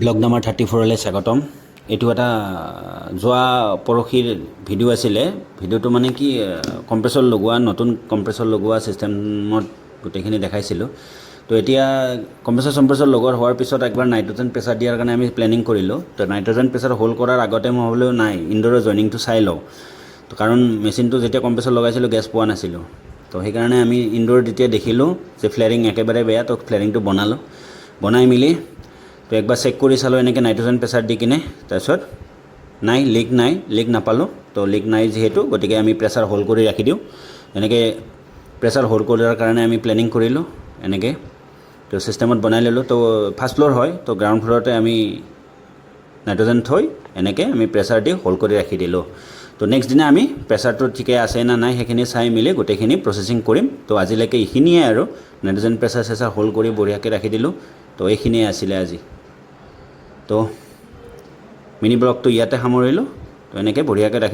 Blog number 34লৈ স্বাগতম। এইটো এটা যোৱা পৰহিৰ ভিডিঅ' আছিলে। ভিডিঅ'টো মানে কি কম্প্ৰেছৰ লগোৱা, নতুন কম্প্ৰেছৰ লগোৱা ছিষ্টেমত গোটেইখিনি দেখাইছিলোঁ। তো এতিয়া কম্প্ৰেছৰ লগোৱাৰ হোৱাৰ পিছত একবাৰ নাইট্ৰজেন প্ৰেছাৰ দিয়াৰ কাৰণে আমি প্লেনিং কৰিলোঁ। তো নাইট্ৰজেন প্ৰেছাৰ হোল্ড কৰাৰ আগতে মই ভাবিলোঁ নাই ইনডোৰৰ জইনিংটো চাই লওঁ। তো কাৰণ মেচিনটো যেতিয়া কম্প্ৰেছৰ লগাইছিলোঁ গেছ পোৱা নাছিলোঁ। তো সেইকাৰণে আমি ইনডোৰ যেতিয়া দেখিলোঁ যে ফ্লেৰিং একেবাৰে বেয়া, তো ফ্লেৰিংটো বনাই মেলি তো একবাৰ চেক কৰি চালোঁ এনেকৈ নাইট্ৰজেন প্ৰেছাৰ দি কিনে। তাৰপিছত লিক নাপালোঁ। তো লিক নাই যিহেতু গতিকে আমি প্ৰেছাৰ হোল্ড কৰি ৰাখি দিওঁ। এনেকৈ প্ৰেছাৰ হোল্ড কৰাৰ কাৰণে আমি প্লেনিং কৰিলোঁ এনেকৈ। তো ছিষ্টেমত বনাই ল'লোঁ। তো ফাৰ্ষ্ট ফ্ল'ৰ হয়, তো গ্ৰাউণ্ড ফ্ল'ৰতে আমি নাইট্ৰজেন থৈ এনেকৈ আমি প্ৰেছাৰ দি হোল্ড কৰি ৰাখি দিলোঁ। তো নেক্সট দিনা আমি প্ৰেছাৰটো ঠিকে আছে না নাই সেইখিনি চাই মেলি গোটেইখিনি প্ৰচেছিং কৰিম। তো আজিলৈকে এইখিনিয়ে আৰু নাইট্ৰজেন প্ৰেছাৰ হোল্ড কৰি বঢ়িয়াকৈ ৰাখি দিলোঁ। তো এইখিনিয়ে আছিলে আজি। তো মিনি ব্লগটো ইয়াতে সামৰিলোঁ। তো এনেকৈ বঢ়িয়াকৈ ৰাখি